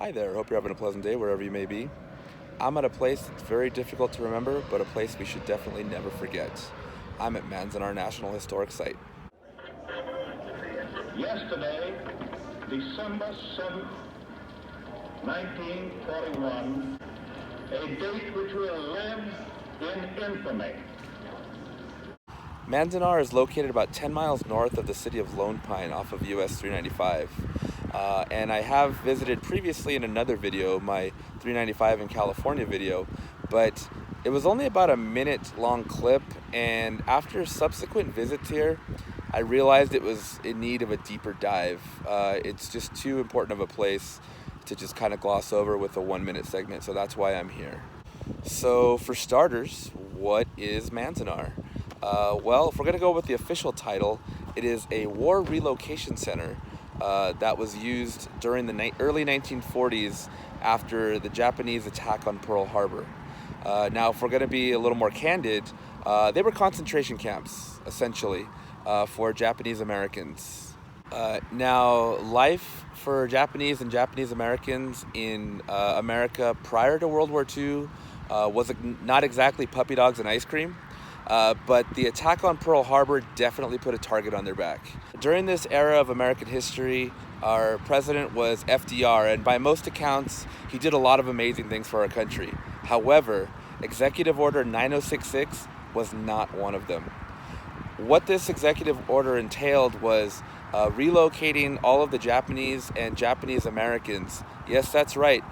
Hi there, hope you're having a pleasant day wherever you may be. I'm at a place that's very difficult to remember, but a place we should definitely never forget. I'm at Manzanar National Historic Site. Yesterday, December 7th, 1941, a date which will live in infamy. Manzanar is located about 10 miles north of the city of Lone Pine off of US 395. And I have visited previously in another video, my 395 in California video, but it was only about a minute long clip, and after subsequent visits here, I realized it was in need of a deeper dive. It's just too important of a place to just kind of gloss over with a 1 minute segment, so that's why I'm here. So for starters, what is Manzanar? Well, if we're going to go with the official title, it is a war relocation center that was used during the early 1940s after the Japanese attack on Pearl Harbor. Now, if we're going to be a little more candid, they were concentration camps, essentially, for Japanese Americans. Now, life for Japanese and Japanese Americans in America prior to World War II was not exactly puppy dogs and ice cream. But the attack on Pearl Harbor definitely put a target on their back. During this era of American history, our president was FDR, and by most accounts, he did a lot of amazing things for our country. However, Executive Order 9066 was not one of them. What this executive order entailed was relocating all of the Japanese and Japanese Americans. Yes, that's right.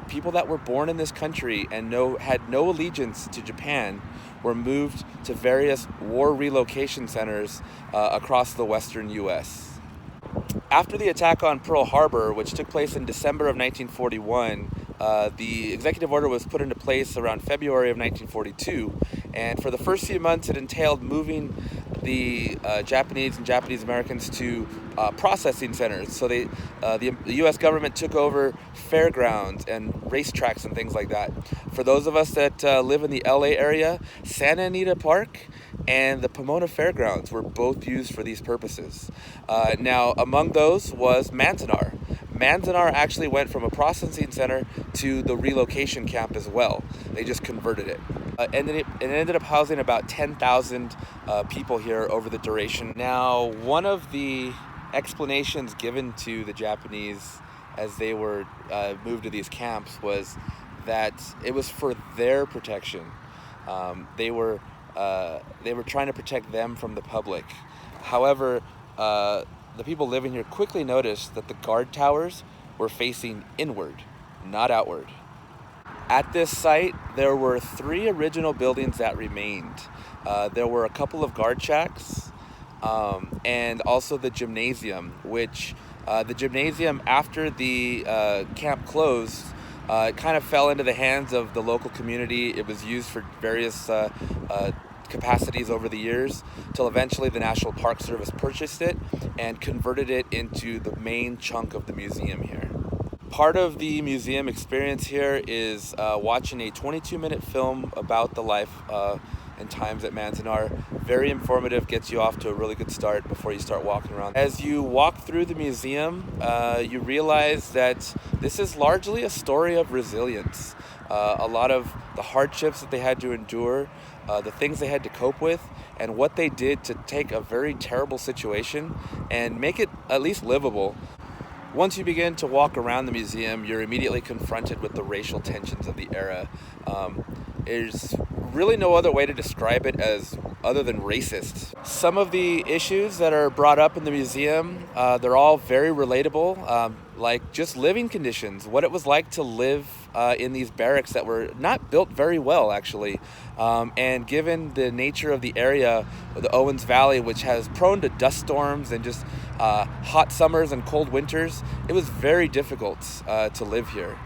People that were born in this country and had no allegiance to Japan were moved to various war relocation centers across the western U.S. After the attack on Pearl Harbor, which took place in December of 1941, the executive order was put into place around February of 1942, and for the first few months it entailed moving the Japanese and Japanese Americans to processing centers. So the U.S. government took over fairgrounds and racetracks and things like that. For those of us that live in the LA area, Santa Anita Park and the Pomona Fairgrounds were both used for these purposes. Now, among those was Manzanar. Manzanar actually went from a processing center to the relocation camp as well. They just converted it. And it ended up housing about 10,000 people here over the duration. Now, one of the explanations given to the Japanese as they were moved to these camps was that it was for their protection. They were trying to protect them from the public. However, the people living here quickly noticed that the guard towers were facing inward, not outward. At this site, there were 3 original buildings that remained. There were a couple of guard shacks, and also the gymnasium, which the gymnasium, after the camp closed, it kind of fell into the hands of the local community. It was used for various capacities over the years, till eventually the National Park Service purchased it and converted it into the main chunk of the museum here. Part of the museum experience here is watching a 22-minute film about the life and times at Manzanar. Very informative, gets you off to a really good start before you start walking around. As you walk through the museum, you realize that this is largely a story of resilience. A lot of the hardships that they had to endure, the things they had to cope with, and what they did to take a very terrible situation and make it at least livable. Once you begin to walk around the museum, you're immediately confronted with the racial tensions of the era. There's really no other way to describe it other than racist. Some of the issues that are brought up in the museum, they're all very relatable, like just living conditions, what it was like to live in these barracks that were not built very well, actually. And given the nature of the area, the Owens Valley, which has prone to dust storms and just hot summers and cold winters, it was very difficult to live here.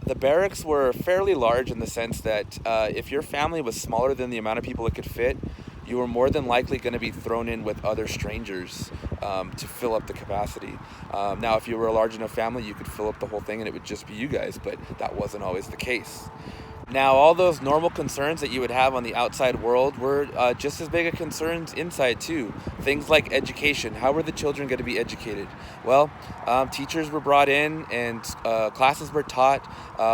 The barracks were fairly large in the sense that if your family was smaller than the amount of people it could fit, you were more than likely going to be thrown in with other strangers to fill up the capacity. Now, if you were a large enough family, you could fill up the whole thing and it would just be you guys, but that wasn't always the case. Now, all those normal concerns that you would have on the outside world were just as big a concerns inside too. Things like education. How were the children going to be educated? Well, teachers were brought in, and classes were taught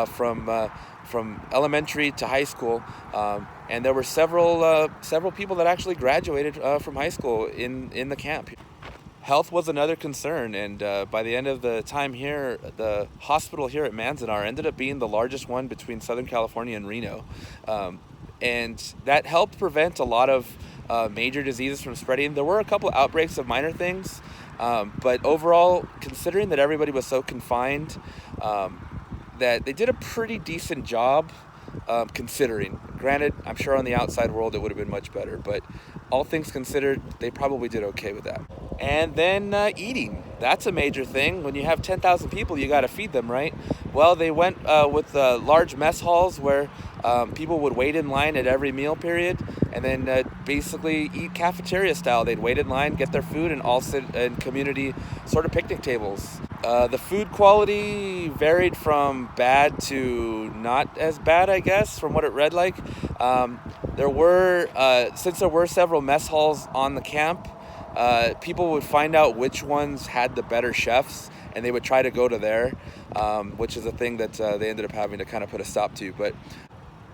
from elementary to high school, and there were several people that actually graduated from high school in the camp. Health was another concern, and by the end of the time here, the hospital here at Manzanar ended up being the largest one between Southern California and Reno. And that helped prevent a lot of major diseases from spreading. There were a couple of outbreaks of minor things, but overall, considering that everybody was so confined, that they did a pretty decent job considering. Granted, I'm sure on the outside world it would have been much better, but all things considered, they probably did okay with that. And then eating. That's a major thing. When you have 10,000 people, you got to feed them, right? Well, they went with large mess halls where people would wait in line at every meal period and then basically eat cafeteria style. They'd wait in line, get their food, and all sit in community sort of picnic tables. The food quality varied from bad to not as bad, I guess, from what it read like. Since there were several mess halls on the camp, people would find out which ones had the better chefs, and they would try to go to there, which is a thing that they ended up having to kind of put a stop to. But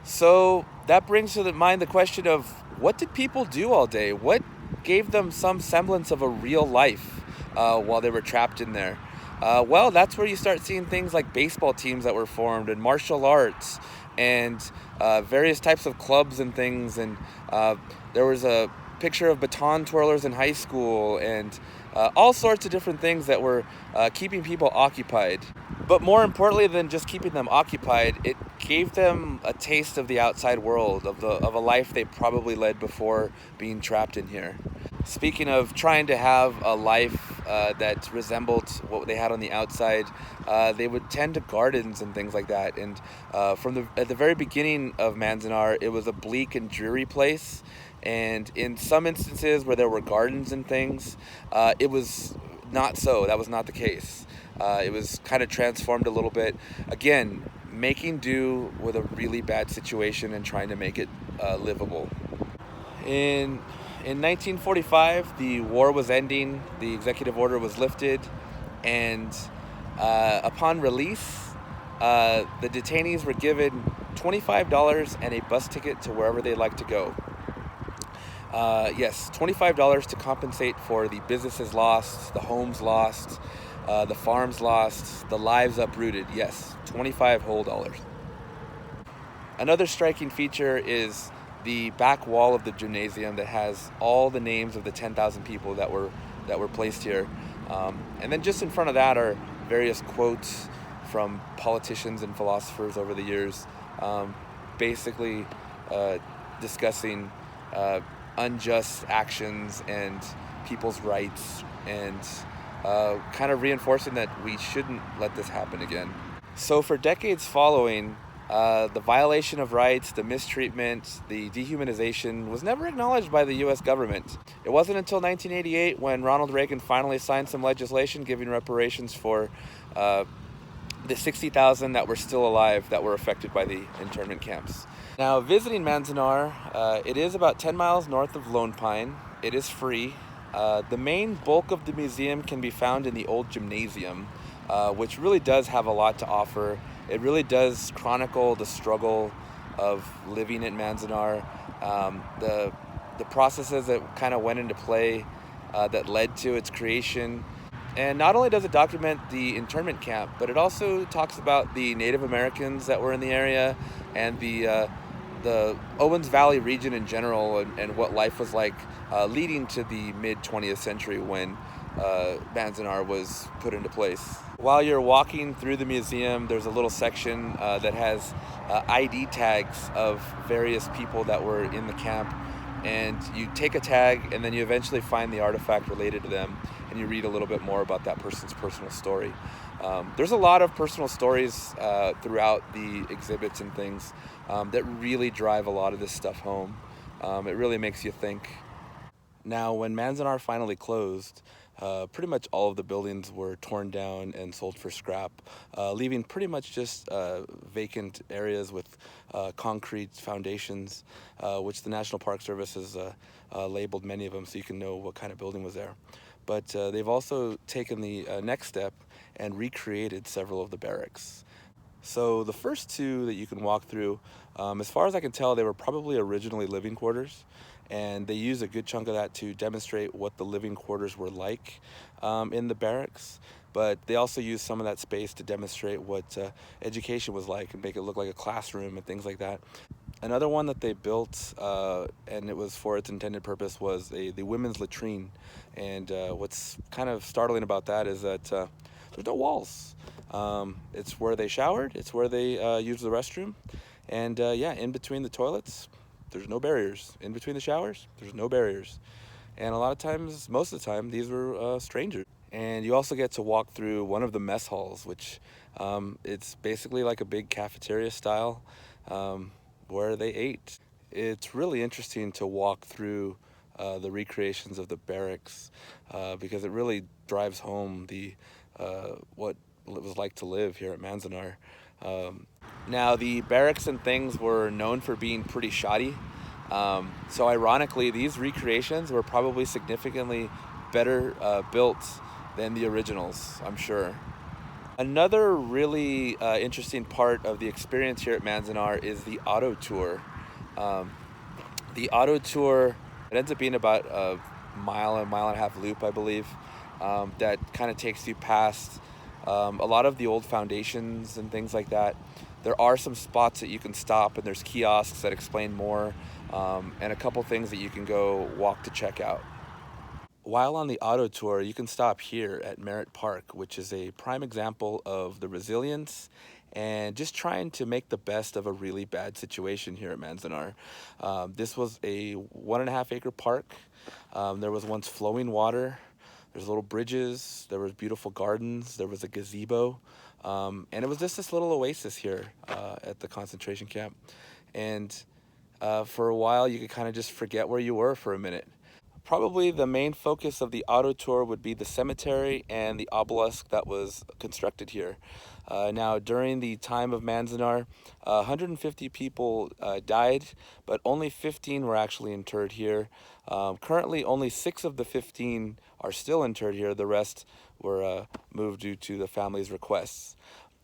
so that brings to mind the question of, what did people do all day? What gave them some semblance of a real life while they were trapped in there? Well, that's where you start seeing things like baseball teams that were formed, and martial arts, and various types of clubs and things. And there was a picture of baton twirlers in high school, and all sorts of different things that were keeping people occupied. But more importantly than just keeping them occupied, it gave them a taste of the outside world, of a life they probably led before being trapped in here. Speaking of trying to have a life that resembled what they had on the outside, they would tend to gardens and things like that. And at the very beginning of Manzanar, it was a bleak and dreary place. And in some instances where there were gardens and things, it was not so. That was not the case. It was kind of transformed a little bit. Again, making do with a really bad situation and trying to make it livable. In 1945, the war was ending, the executive order was lifted, and upon release, the detainees were given $25 and a bus ticket to wherever they'd like to go. Yes, $25 to compensate for the businesses lost, the homes lost, the farms lost, the lives uprooted. Yes, 25 whole dollars. Another striking feature is the back wall of the gymnasium that has all the names of the 10,000 people that were placed here. And then just in front of that are various quotes from politicians and philosophers over the years, basically discussing unjust actions and people's rights, and kind of reinforcing that we shouldn't let this happen again. So for decades following, the violation of rights, the mistreatment, the dehumanization was never acknowledged by the U.S. government. It wasn't until 1988 when Ronald Reagan finally signed some legislation giving reparations for the 60,000 that were still alive that were affected by the internment camps. Now, visiting Manzanar, it is about 10 miles north of Lone Pine. It is free. The main bulk of the museum can be found in the old gymnasium, which really does have a lot to offer. It really does chronicle the struggle of living at Manzanar, the processes that kind of went into play that led to its creation. And not only does it document the internment camp, but it also talks about the Native Americans that were in the area and the Owens Valley region in general, and what life was like leading to the mid-20th century when Manzanar was put into place. While you're walking through the museum, there's a little section that has ID tags of various people that were in the camp, and you take a tag and then you eventually find the artifact related to them, and you read a little bit more about that person's personal story. There's a lot of personal stories throughout the exhibits and things that really drive a lot of this stuff home. It really makes you think. Now, when Manzanar finally closed, pretty much all of the buildings were torn down and sold for scrap, leaving pretty much just vacant areas with concrete foundations, which the National Park Service has labeled many of them so you can know what kind of building was there. But they've also taken the next step and recreated several of the barracks. So the first two that you can walk through, as far as I can tell, they were probably originally living quarters, and they use a good chunk of that to demonstrate what the living quarters were like in the barracks. But they also use some of that space to demonstrate what education was like and make it look like a classroom and things like that. Another one that they built, and it was for its intended purpose, was the women's latrine. And what's kind of startling about that is that there's no walls. It's where they showered, it's where they used the restroom. And yeah, in between the toilets, there's no barriers. In between the showers, there's no barriers. And a lot of times, most of the time, these were strangers. And you also get to walk through one of the mess halls, which it's basically like a big cafeteria style where they ate. It's really interesting to walk through the recreations of the barracks because it really drives home the what it was like to live here at Manzanar. Now, the barracks and things were known for being pretty shoddy. So ironically, these recreations were probably significantly better built than the originals, I'm sure. Another really interesting part of the experience here at Manzanar is the auto tour. Um, the auto tour, it ends up being about a mile and a half loop, I believe, that kind of takes you past a lot of the old foundations and things like that. There are some spots that you can stop, and there's kiosks that explain more, and a couple things that you can go walk to check out. While on the auto tour, you can stop here at Merritt Park, which is a prime example of the resilience and just trying to make the best of a really bad situation here at Manzanar. This was a 1.5 acre park. There was once flowing water. There's little bridges. There was beautiful gardens. There was a gazebo. And it was just this little oasis here at the concentration camp. And for a while, you could kind of just forget where you were for a minute. Probably the main focus of the auto tour would be the cemetery and the obelisk that was constructed here. Now, during the time of Manzanar, 150 people died, but only 15 were actually interred here. Currently, only 6 of the 15 are still interred here. The rest were moved due to the family's requests.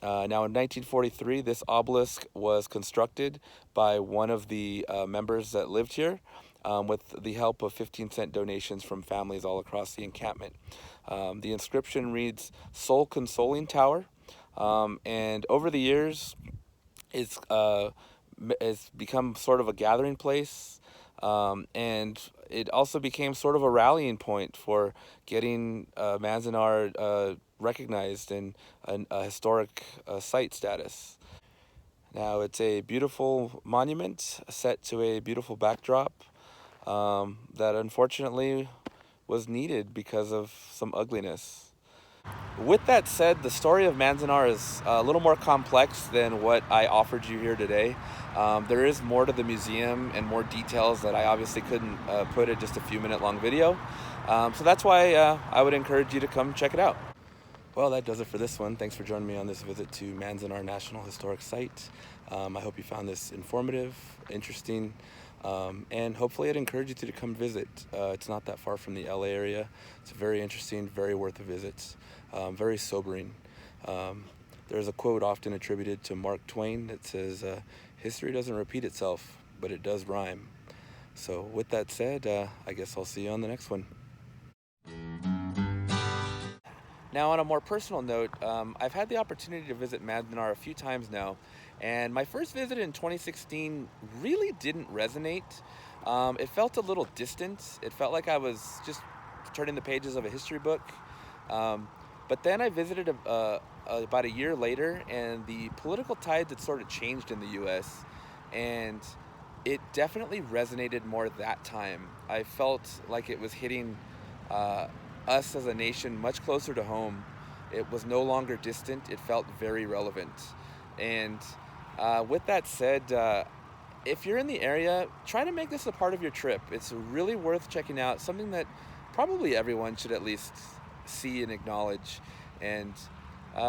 Now, in 1943, this obelisk was constructed by one of the members that lived here. With the help of 15-cent donations from families all across the encampment. The inscription reads, "Soul Consoling Tower," and over the years, it's become sort of a gathering place, and it also became sort of a rallying point for getting Manzanar recognized in a historic site status. Now, it's a beautiful monument set to a beautiful backdrop. That unfortunately was needed because of some ugliness. With that said, the story of Manzanar is a little more complex than what I offered you here today. There is more to the museum and more details that I obviously couldn't put in just a few minute long video. So that's why I would encourage you to come check it out. Well, that does it for this one. Thanks for joining me on this visit to Manzanar National Historic Site. I hope you found this informative, interesting, and hopefully it encouraged you to come visit. It's not that far from the LA area. It's very interesting, very worth a visit, very sobering. There's a quote often attributed to Mark Twain that says, "History doesn't repeat itself, but it does rhyme." So with that said, I guess I'll see you on the next one. Now, on a more personal note, I've had the opportunity to visit Manzanar a few times now, and my first visit in 2016 really didn't resonate. It felt a little distant. It felt like I was just turning the pages of a history book. But then I visited about a year later, and the political tides had sort of changed in the U.S., and it definitely resonated more that time. I felt like it was hitting us as a nation much closer to home. It was no longer distant. It felt very relevant. And with that said, if you're in the area, try to make this a part of your trip. It's really worth checking out, something that probably everyone should at least see and acknowledge, and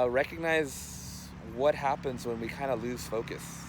recognize what happens when we kind of lose focus.